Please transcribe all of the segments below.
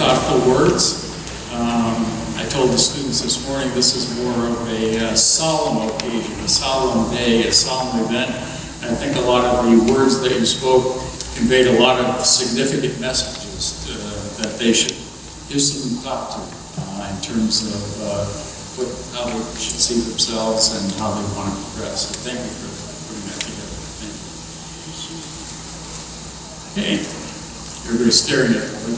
thoughtful words. I told the students this morning this is more of a solemn occasion, a solemn day, a solemn event. And I think a lot of the words that you spoke conveyed a lot of significant messages that they should give some thought to in terms of how they should see themselves and how they want to progress. So thank you for putting that together. Thank you. Okay, everybody's staring at me.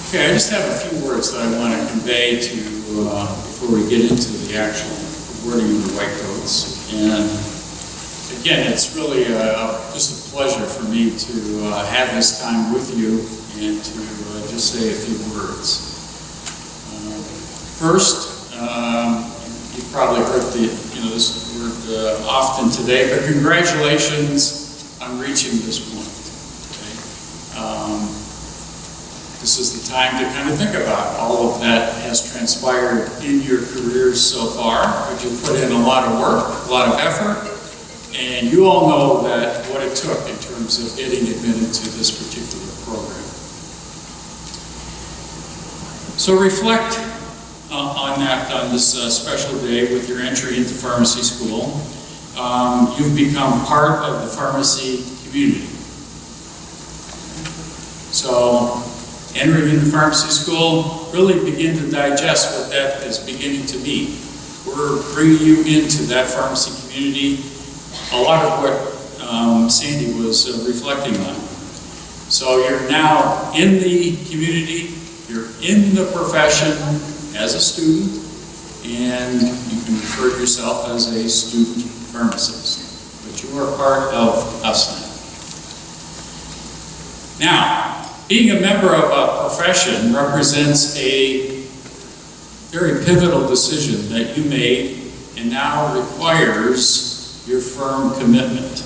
Okay, I just have a few words that I want to convey to before we get into the actual wording of the white coats. And again, it's really just a pleasure for me to have this time with you and to just say a few words. First, you've probably heard this word often today, but congratulations on reaching this point. Okay? This is the time to kind of think about all of that has transpired in your careers so far, but you put in a lot of work, a lot of effort, and you all know that what it took in terms of getting admitted to this particular program. So reflect on this special day with your entry into pharmacy school. You've become part of the pharmacy community. So entering into pharmacy school, really begin to digest what that is beginning to mean. We're bringing you into that pharmacy community. A lot of what Sandy was reflecting on. So you're now in the community, you're in the profession as a student, and you can refer to yourself as a student pharmacist. But you are part of us now. Now, being a member of a profession represents a very pivotal decision that you made and now requires your firm commitment.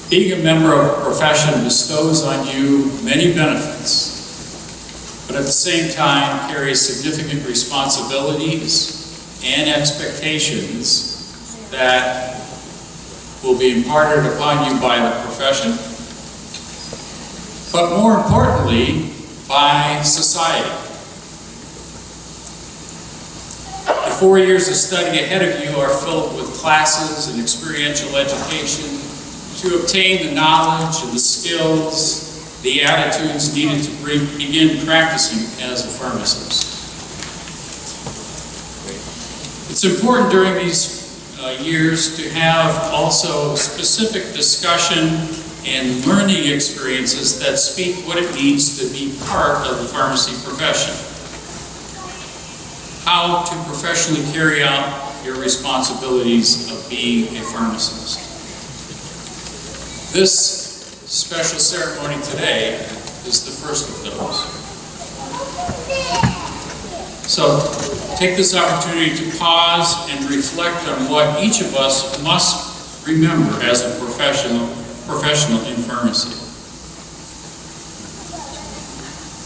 Being a member of a profession bestows on you many benefits, but at the same time carries significant responsibilities and expectations that will be imparted upon you by the profession, but more importantly, by society. The 4 years of study ahead of you are filled with classes and experiential education to obtain the knowledge and the skills, the attitudes needed to begin practicing as a pharmacist. It's important during these years to have also specific discussion and learning experiences that speak what it means to be part of the pharmacy profession. How to professionally carry out your responsibilities of being a pharmacist. This special ceremony today is the first of those. So take this opportunity to pause and reflect on what each of us must remember as a professional in pharmacy.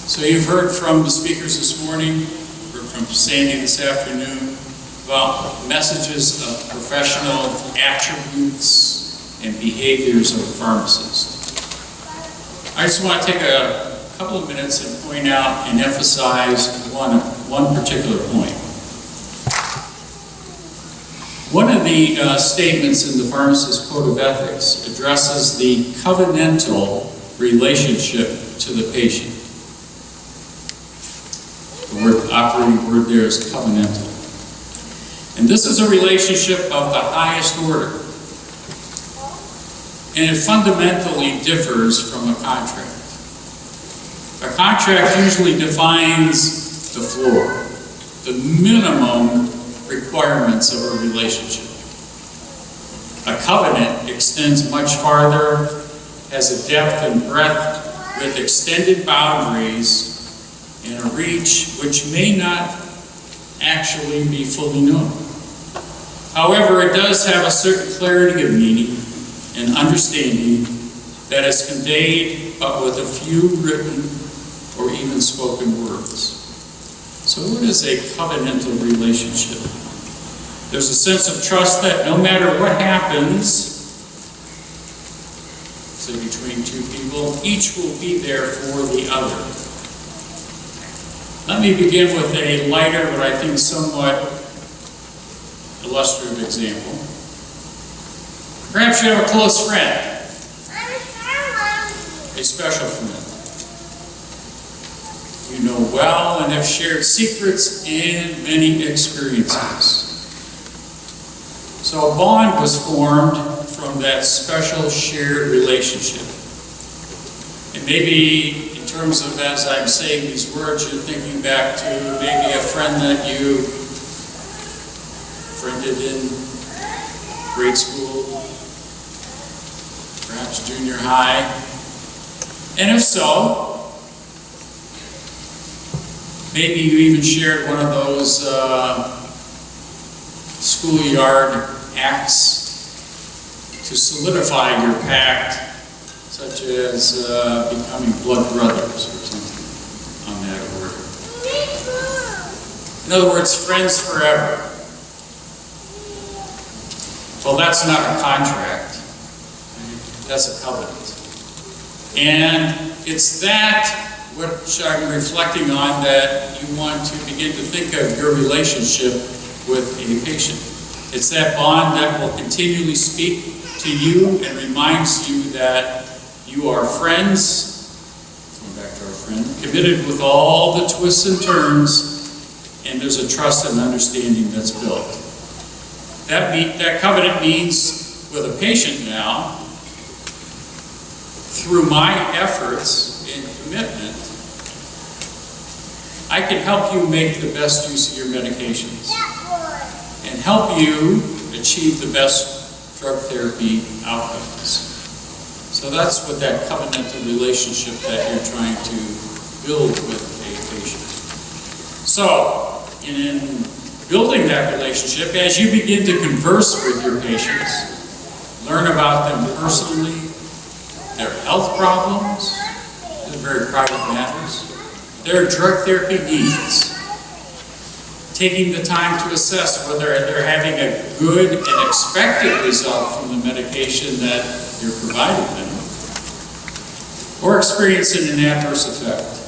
So you've heard from the speakers this morning, heard from Sandy this afternoon, about messages of professional attributes and behaviors of a pharmacist. I just want to take a couple of minutes and point out and emphasize one particular point. One of the statements in the Pharmacist Code of Ethics addresses the covenantal relationship to the patient. The operating word there is covenantal. And this is a relationship of the highest order. And it fundamentally differs from a contract. A contract usually defines the floor, the minimum requirements of a relationship. A covenant extends much farther, has a depth and breadth with extended boundaries and a reach which may not actually be fully known. However, it does have a certain clarity of meaning and understanding that is conveyed but with a few written or even spoken words. So what is a covenantal relationship? There's a sense of trust that no matter what happens, say between two people, each will be there for the other. Let me begin with a lighter, but I think somewhat illustrative example. Perhaps you have a close friend, a special friend you know well and have shared secrets and many experiences. So a bond was formed from that special shared relationship. And maybe in terms of, as I'm saying these words, you're thinking back to maybe a friend that you friended in grade school, perhaps junior high. And if so, maybe you even shared one of those schoolyard acts to solidify your pact, such as becoming blood brothers or something on that order. In other words, friends forever. Well, that's not a contract. That's a covenant. And it's that which I'm reflecting on, that you want to begin to think of your relationship with a patient. It's that bond that will continually speak to you and reminds you that you are friends, going back to our friend, committed with all the twists and turns, and there's a trust and understanding that's built. That covenant means with a patient now, through my efforts and commitment, I can help you make the best use of your medications and help you achieve the best drug therapy outcomes. So that's what that covenantal relationship that you're trying to build with a patient. So, in building that relationship, as you begin to converse with your patients, learn about them personally, their health problems, these are very private matters, their drug therapy needs, taking the time to assess whether they're having a good and expected result from the medication that you're providing them, or experiencing an adverse effect.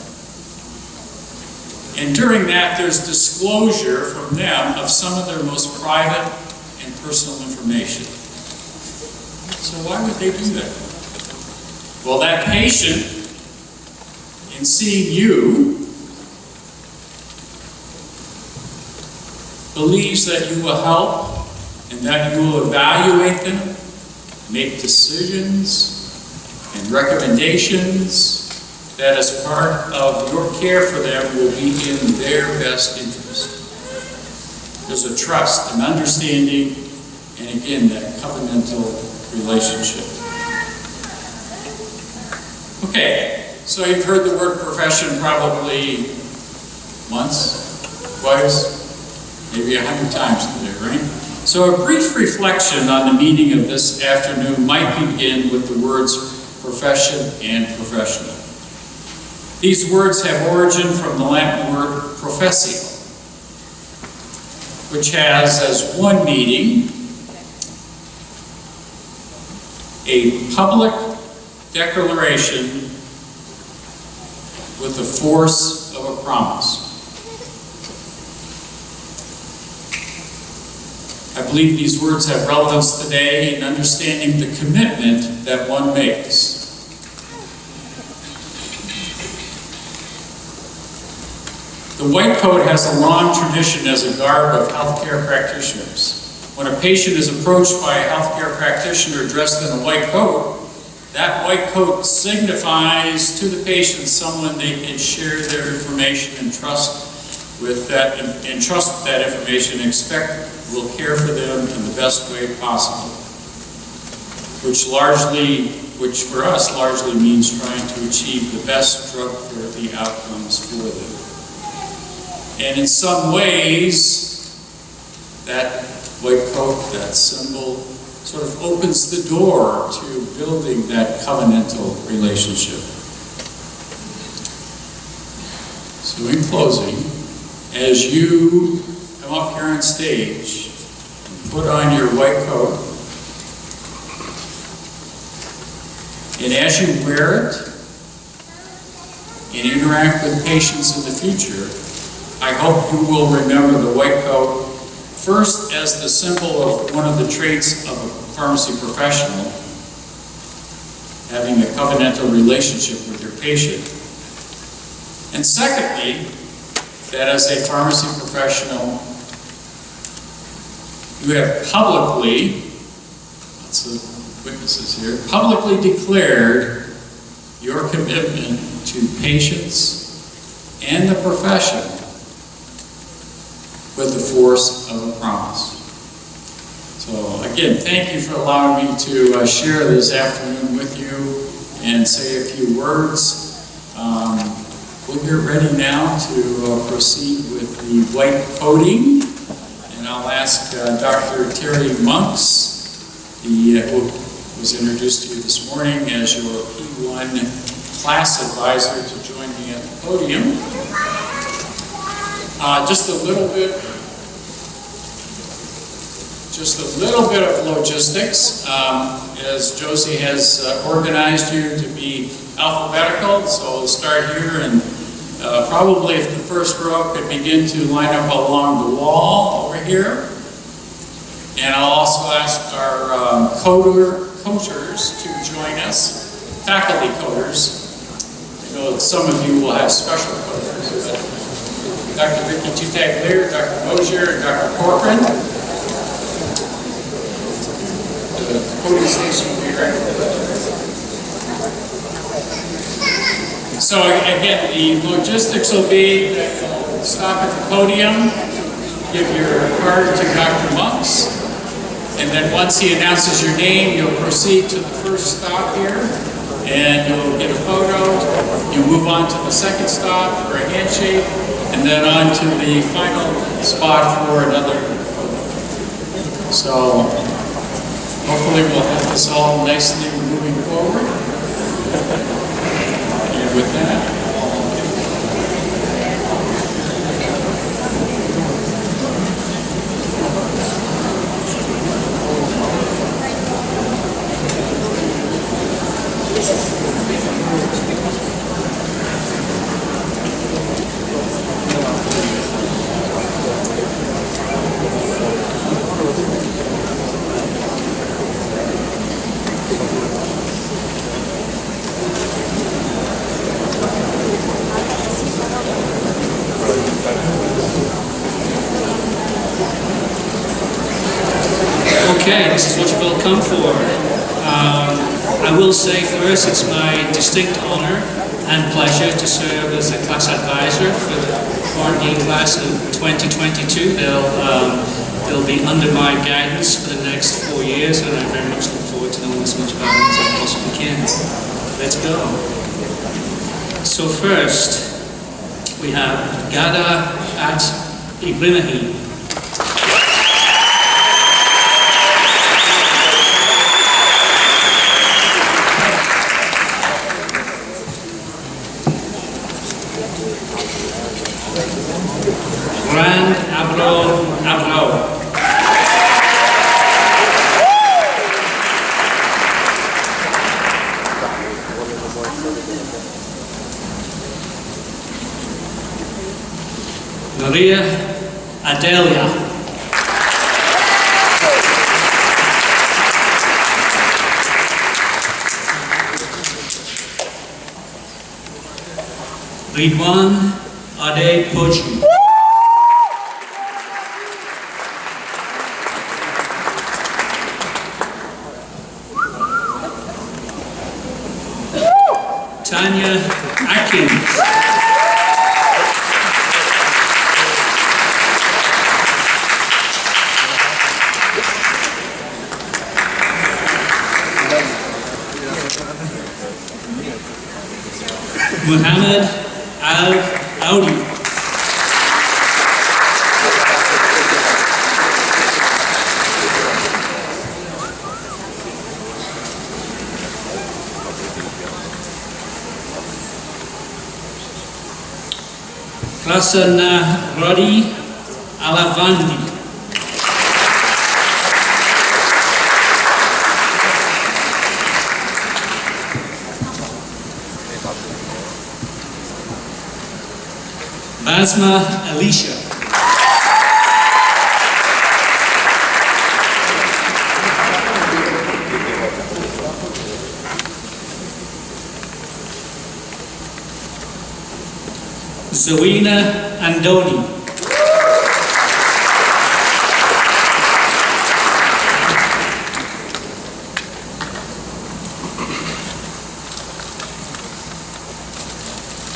And during that, there's disclosure from them of some of their most private and personal information. So why would they do that? Well, that patient, in seeing you, believes that you will help and that you will evaluate them, make decisions and recommendations that as part of your care for them will be in their best interest. There's a trust, an understanding, and again, that covenantal relationship. Okay, so you've heard the word profession probably once, twice, maybe 100 times today, right? So a brief reflection on the meaning of this afternoon might begin with the words profession and professional. These words have origin from the Latin word professio, which has as one meaning a public declaration with the force of a promise. I believe these words have relevance today in understanding the commitment that one makes. The white coat has a long tradition as a garb of healthcare practitioners. When a patient is approached by a healthcare practitioner dressed in a white coat, that white coat signifies to the patient someone they can share their information and trust with that information and expect will care for them in the best way possible. Which for us largely means trying to achieve the best drug therapy outcomes for them. And in some ways, that white coat, that symbol, sort of opens the door to building that covenantal relationship. So in closing, as you come up here on stage and put on your white coat, And as you wear it and interact with patients in the future, I hope you will remember the white coat first as the symbol of one of the traits of a pharmacy professional, having a covenantal relationship with your patient. And secondly, that as a pharmacy professional, you have publicly, lots of witnesses here, publicly declared your commitment to patients and the profession with the force of a promise. So again, thank you for allowing me to share this afternoon with you and say a few words. We'll get ready now to proceed with the white coating, and I'll ask Dr. Terry Monks, who was introduced to you this morning as your P1 class advisor, to join me at the podium. Just a little bit of logistics, as Josie has organized you to be alphabetical, so we'll start here, and probably if the first row could begin to line up along the wall over here. And I'll also ask our coachers to join us, faculty coachers. I know that some of you will have special coachers, but Dr. Vicki Tutaglier, Dr. Mosier, and Dr. Corcoran. The podium station will be right. So again, the logistics will be that you'll stop at the podium, give your card to Dr. Monks, and then once he announces your name, you'll proceed to the first stop here, and you'll get a photo. You move on to the second stop for a handshake, and then on to the final spot for another photo. So hopefully we'll have this all nicely moving forward. And with that, Okay, this is what you've all come for. I will say first, it's my distinct honour and pleasure to serve as a class advisor for the quarantine class of 2022. They'll be under my guidance for the next 4 years, and I very much look forward to knowing as much about them as I possibly can. Let's go. So first, we have Gada at Ibrahim. Grand Abro. Maria Adelia. Ridwan Ade Pochi. Tanya Atkins. Muhammad Al-Audi. Prasanna Rodi Alavandi. Nazma Alicia. Zawina Andoni.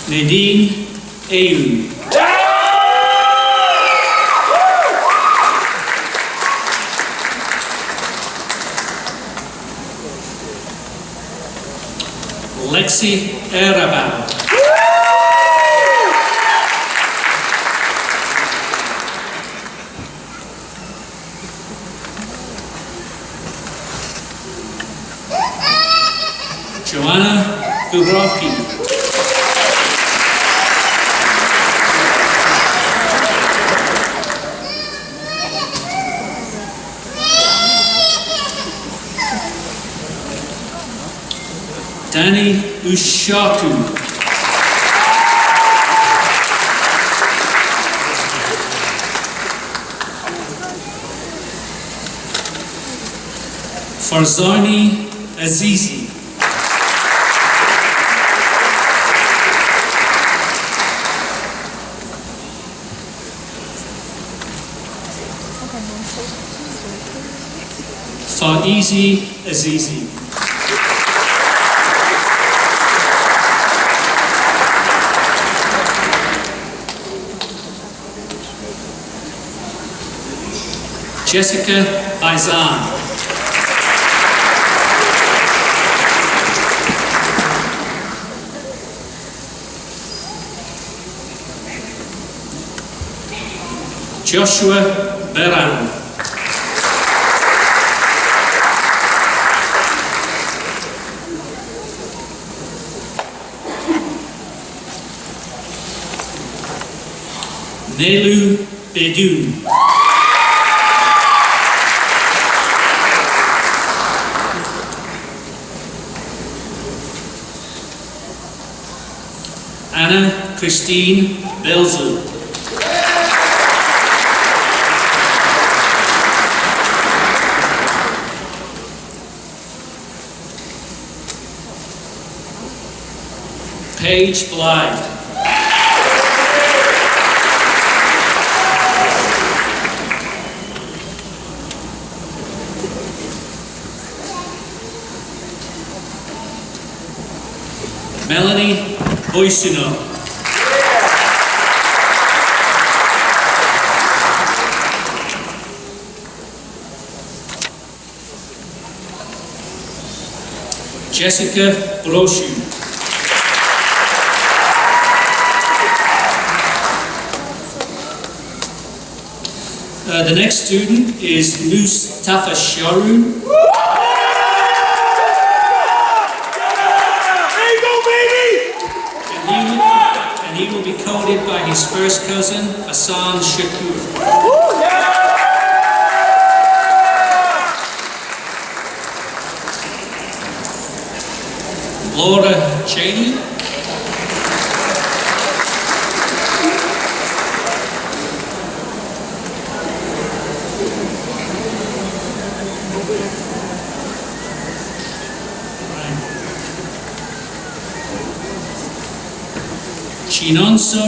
Nadine Ayoub. Lexi Arabal. Joanna Bubrowski. Danny Ushaku. Farzani Azizi. Faizi Azizi. Jessica Baizan. Joshua Beran. Nelu Bedun. Anna Christine Belzel. Paige Blythe. Melanie Boissino. Jessica Brochu. The next student is Mustafa Sharoon. And he will be coded by his first cousin, Hassan Shakur. Laura Cheney. Chinonso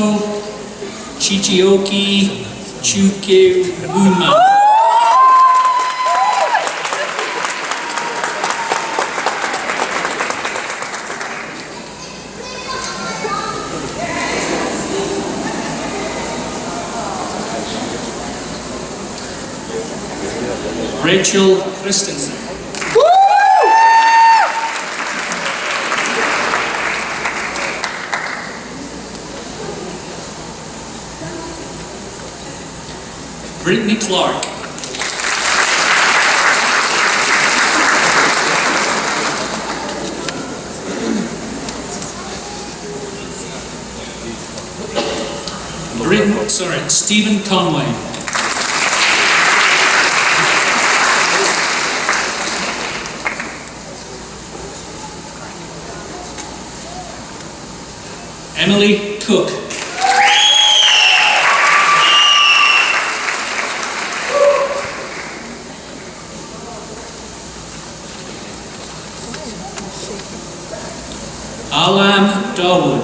Chichioki Chukwuma. Rachel Christensen. Brittany Clark. Stephen Conway. Emily Cook. Alam Dawood.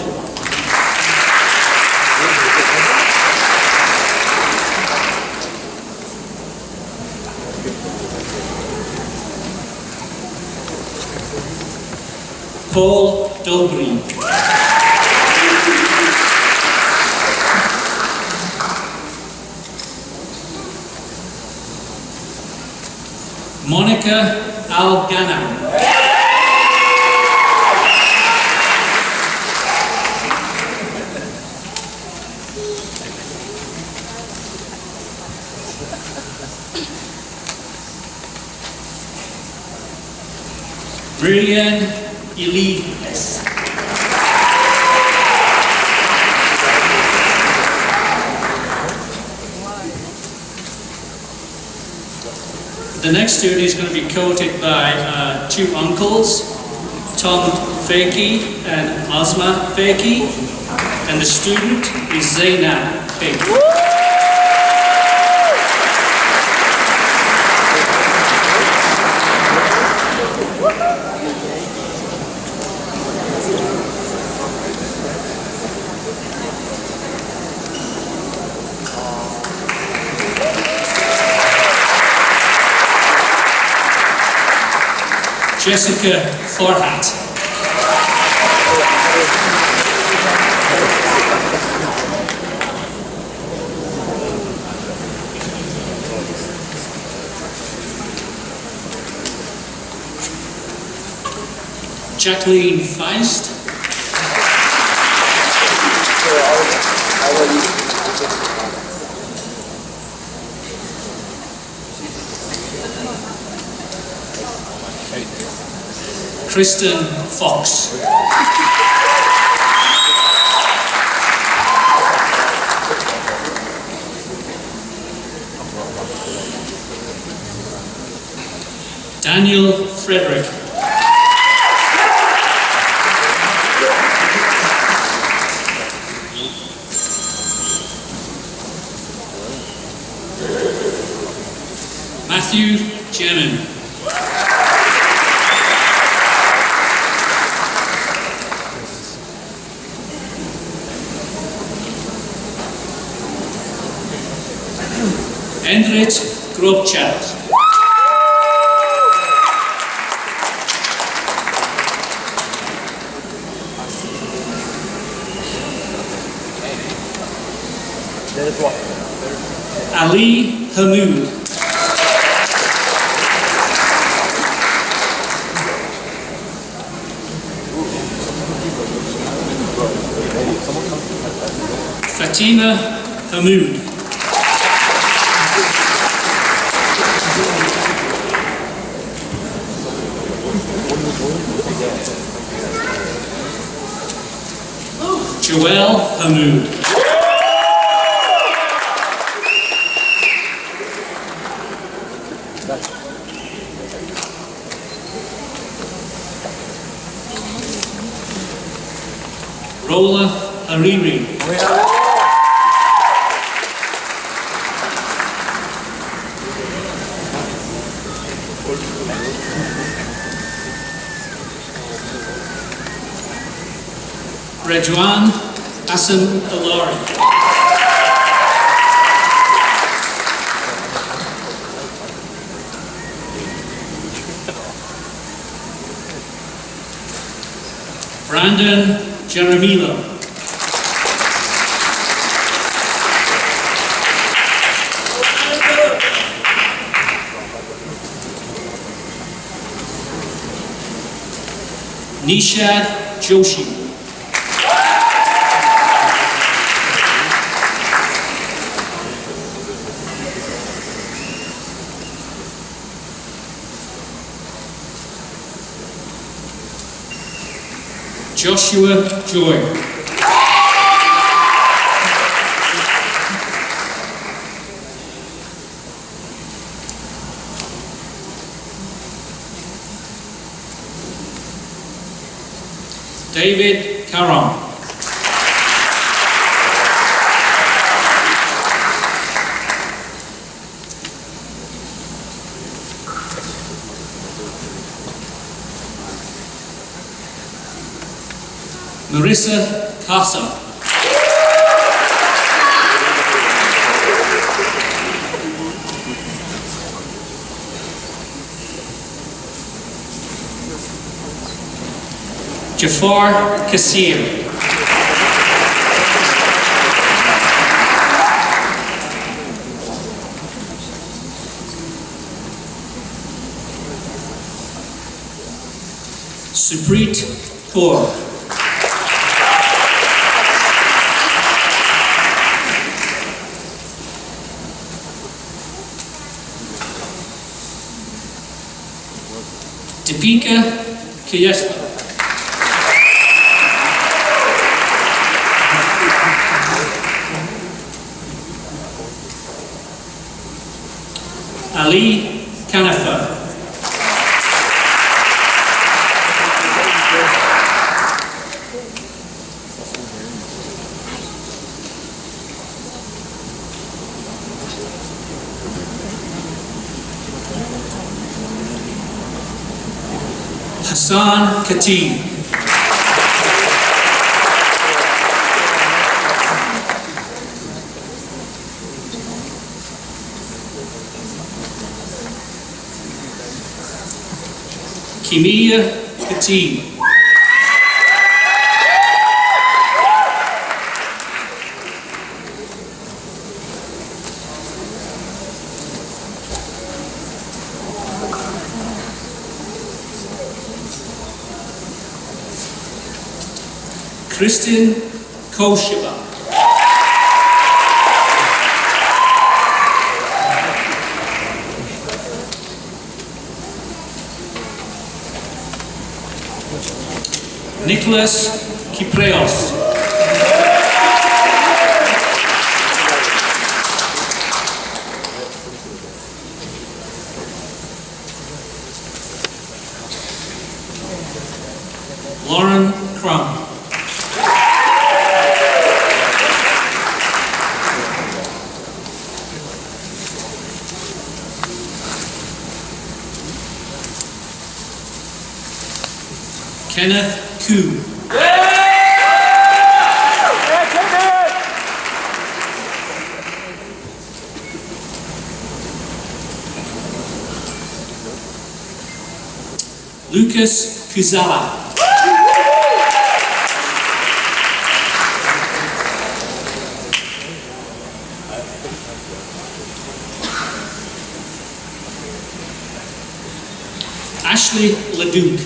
Paul Dobry. Monica Algana. Brian Elias. The next student is going to be courted by two uncles, Tom Fakey and Ozma Fakey, and the student is Zainab Fakey. Jessica Forhat. Jacqueline Feist. Kristen Fox. Daniel Frederick. Matthew Jemin. Endrit Grobchat. Ali Hamoud. Fatima Hamoud. Joel Hamoud. Rola Hariri. Redwan Asim Alari. Brandon Jeremilo. Nishad Joshi. Joshua Joy. David Caron. Marissa Kassir. Jafar Kassir. Supreet Kaur. Deepika Kiyeshla. Ali Kanafa. Hassan Khatib. Kimia Khatib. Kristen Koshiba. Nicholas Kipreos. Lauren Crum. Kenneth Koo. Lucas Kuzala. Ashley Leduc.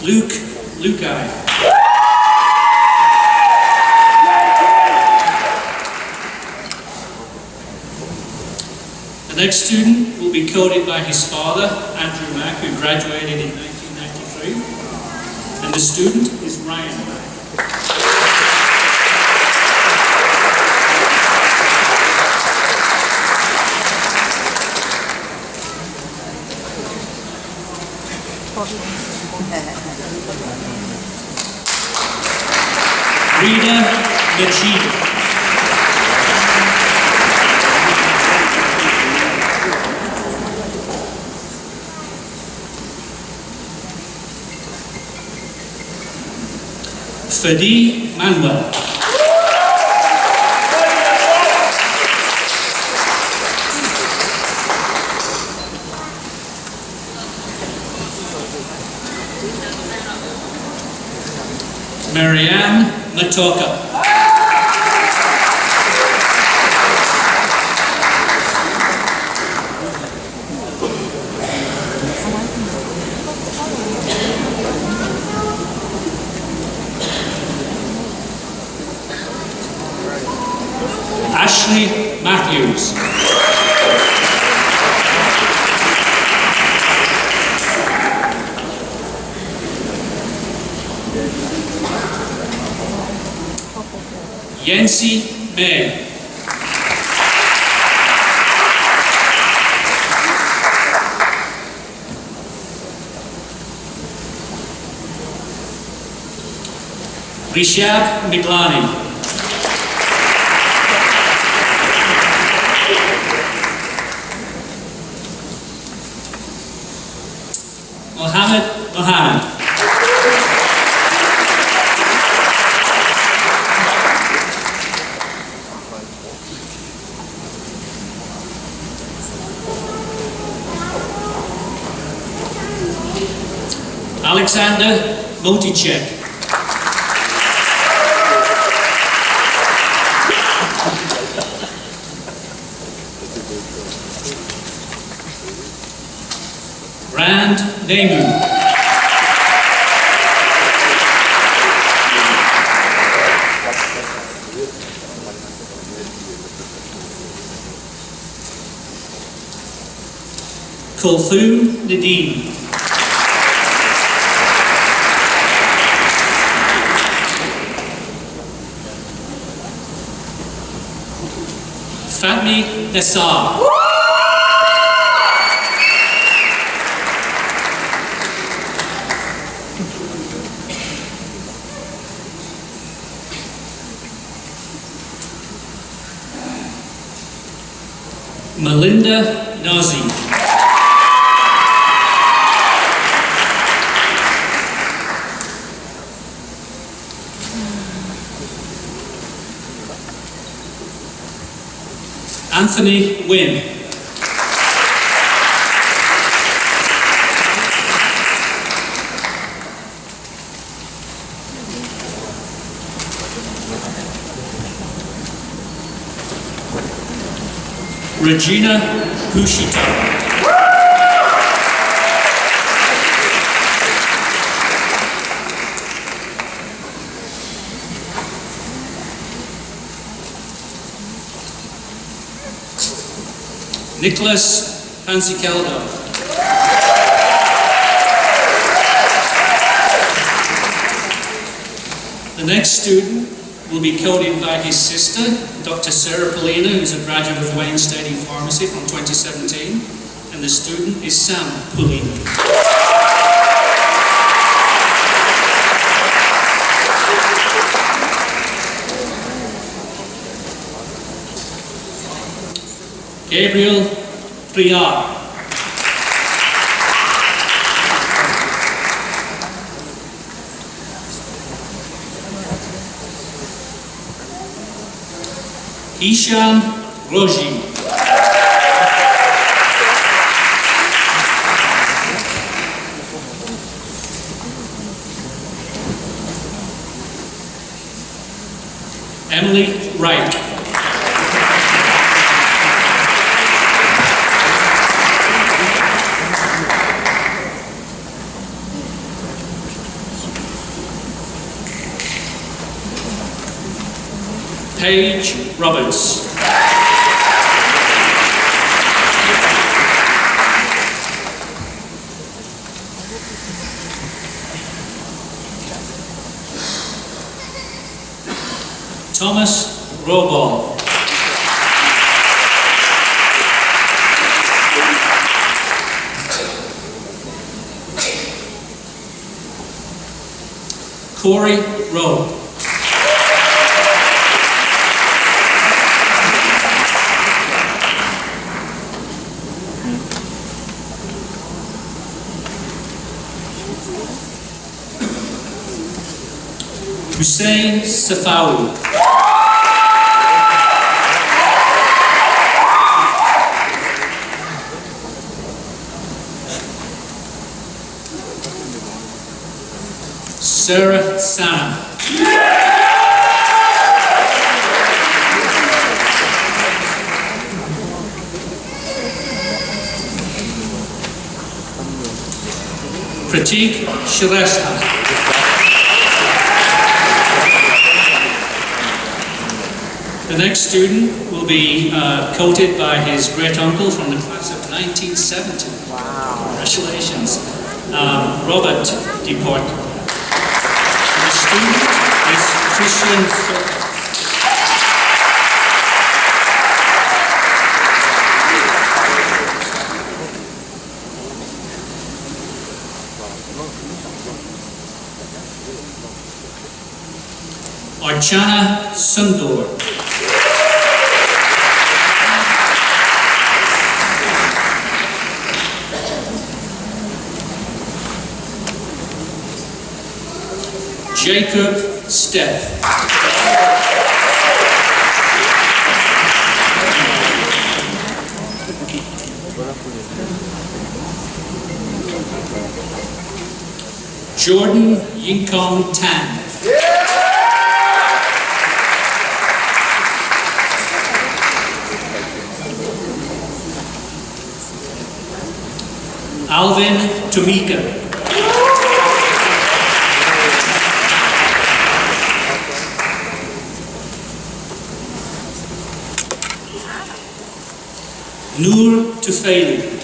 Luke Lukai. The next student will be coded by his father, Andrew Mack, who graduated in 1993. And the student is Ryan Mack. Rita Najib. Fadi Manuel. Marianne Matoka. Ashley Matthews. Yancy May. Rishab Miglani. Alexander Moticek. Rand Nemu. Kulthum Nadeem. Fatmi Nassar. Melinda Nazi. Anthony Wynn. Regina Pushita. Nicholas Pansikeldo. The next student will be coded by his sister, Dr. Sarah Polina, who's a graduate of Wayne State Pharmacy from 2017, and the student is Sam Polina. Gabriel Priar. Isham Roji. Emily Wright. Paige Roberts. Thomas Robol. Corey Rowe. Hussein Safawi. Sarah Sana. Pratik Shrestha. The next student will be coated by his great uncle from the class of 1970. Wow. Congratulations. Robert Deport. The student is Christian Philp. Archana Sundur. Jacob Stepp. Jordan Yinkong Tan. Alvin Tomika. Noor Tufayli.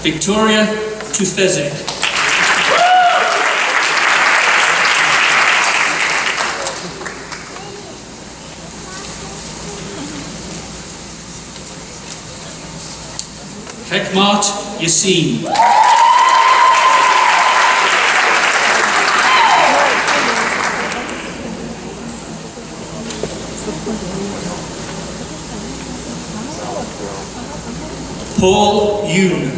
Victoria Tufezek. Hekmat Yassin. Paul Yoon.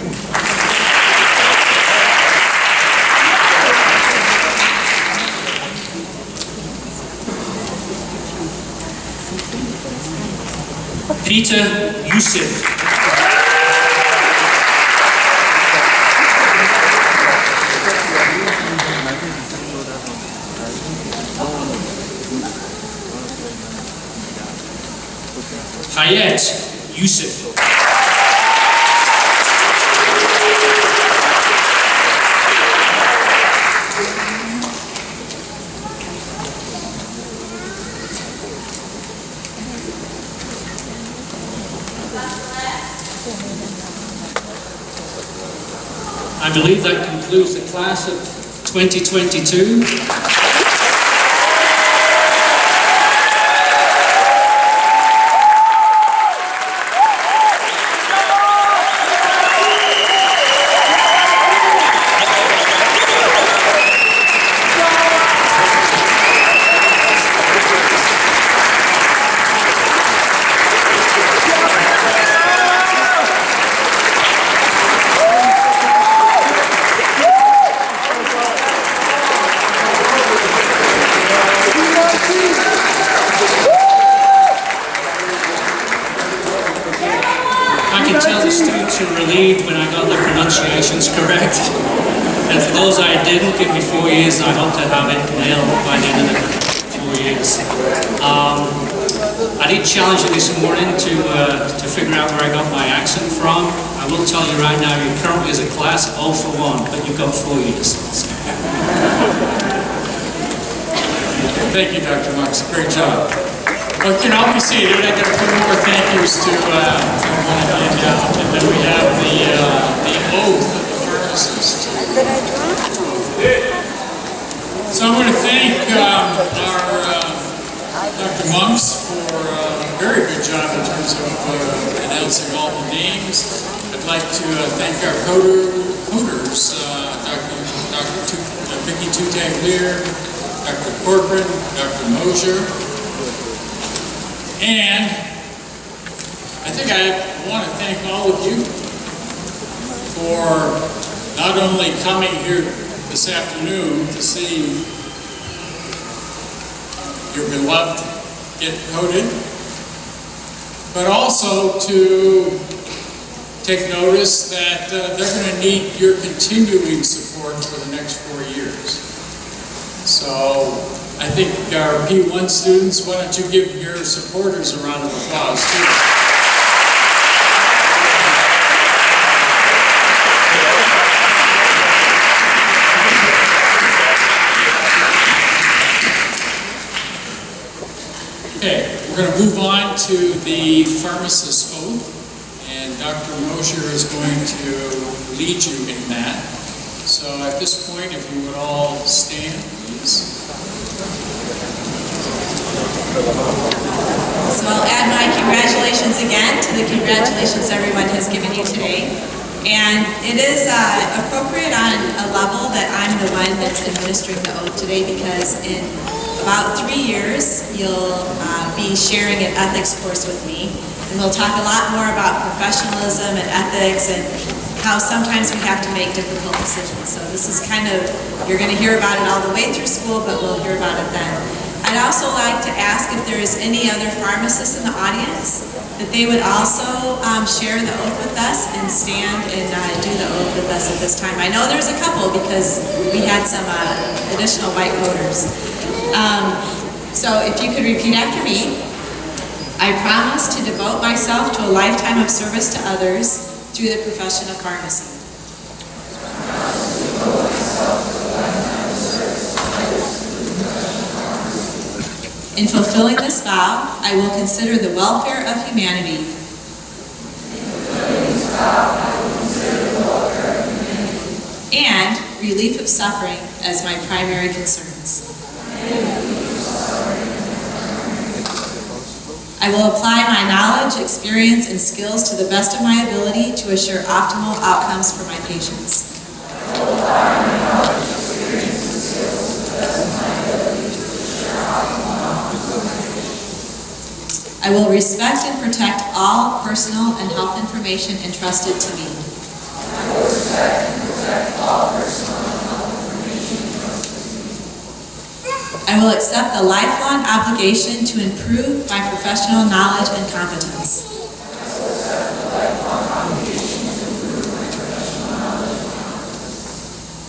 Peter Youssef. Hyatt Youssef. I believe that concludes the class of 2022. Relieved when I got the pronunciations correct. And for those I didn't, give me 4 years, and I hope to have it nailed by the end of the 4 years. I did challenge you this morning to figure out where I got my accent from. I will tell you right now, you're currently as a class 0 for 1, but you've got 4 years. Thank you, Dr. Marks. Great job. Well, you know, I'll be seated. I got a few more thank yous to hand out, and then we have the oath of the pharmacist. So I want to thank our Dr. Monks for a very good job in terms of announcing all the names. I'd like to thank our coders, Dr. Vicky Tutaglier, Dr. Corcoran, Dr. Mosier. And I think I want to thank all of you for not only coming here this afternoon to see your beloved get coded, but also to take notice that they're going to need your continuing support for the next 4 years. So I think our P1 students, why don't you give your supporters a round of applause too. Okay, we're going to move on to the pharmacist's oath, and Dr. Mosier is going to lead you in that. So at this point, if you would all stand, please. So I'll add my congratulations again to the congratulations everyone has given you today. And it is appropriate on a level that I'm the one that's administering the oath today, because in about 3 years you'll be sharing an ethics course with me. And we'll talk a lot more about professionalism and ethics and how sometimes we have to make difficult decisions. So this is kind of You're going to hear about it all the way through school, but we'll hear about it then. I'd also like to ask if there is any other pharmacists in the audience, that they would also share the oath with us and stand and do the oath with us at this time. I know there's a couple because we had some additional white coaters. So if you could repeat after me. I promise to devote myself to a lifetime of service to others through the profession of pharmacy. In fulfilling this vow, I will consider the welfare of humanity and relief of suffering as my primary concerns. I will apply my knowledge, experience, and skills to the best of my ability to assure optimal outcomes for my patients. I will respect and protect all personal and health information entrusted to me. I will accept the lifelong obligation to improve my professional knowledge and competence.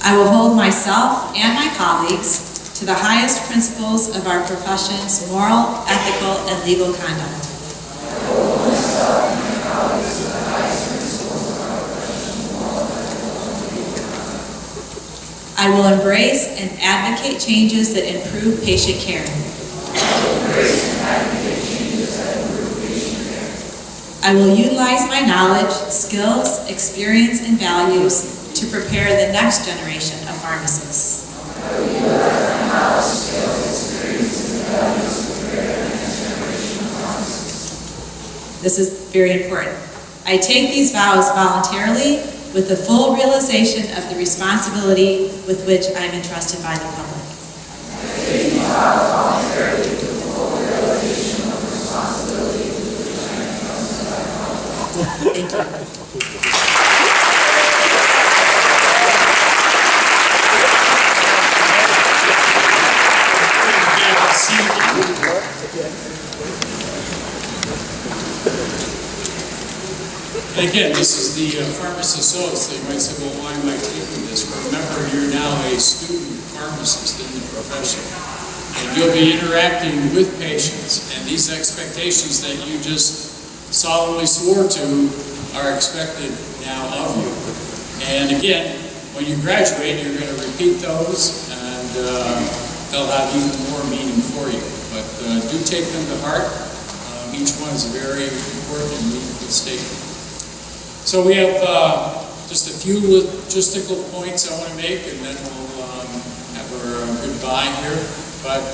I will hold myself and my colleagues to the highest principles of our profession's moral, ethical, and legal conduct. I will embrace and advocate changes that improve patient care. I will utilize my knowledge, skills, experience, and values to prepare the next generation of pharmacists. This is very important. I take these vows voluntarily with the full realization of the responsibility with which I am entrusted by the public. Thank you. Again, this is the pharmacist's oath, so you might say, well, why am I taking this? Remember, you're now a student pharmacist in the profession, and you'll be interacting with patients, and these expectations that you just solemnly swore to are expected now of you. And again, when you graduate, you're going to repeat those, and they'll have even more meaning for you. But do take them to heart. Each one is a very important and meaningful statement. So we have just a few logistical points I want to make, and then we'll have our goodbye here. But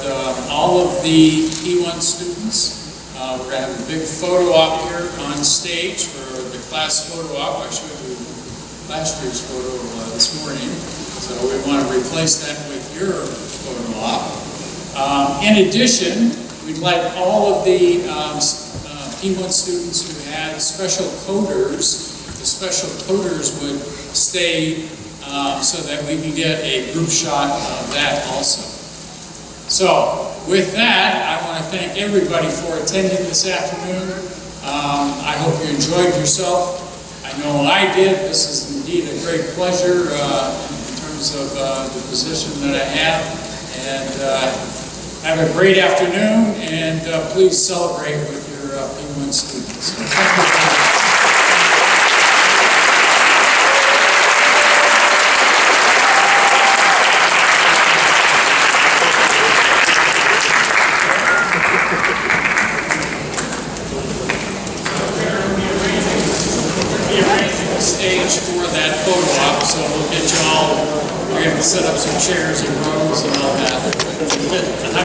all of the P1 students, we're going to have a big photo op here on stage for the class photo op. I showed you last year's photo this morning, so we want to replace that with your photo op. In addition, we'd like all of the P1 students who had special coders, the special coders would stay so that we can get a group shot of that also. So, with that, I want to thank everybody for attending this afternoon. I hope you enjoyed yourself. I know I did. This is indeed a great pleasure in terms of the position that I have. And have a great afternoon, and please celebrate with your P1 students. So, thank you. Stage for that photo op, so we'll get you all, we're going to set up some chairs and rows and all that.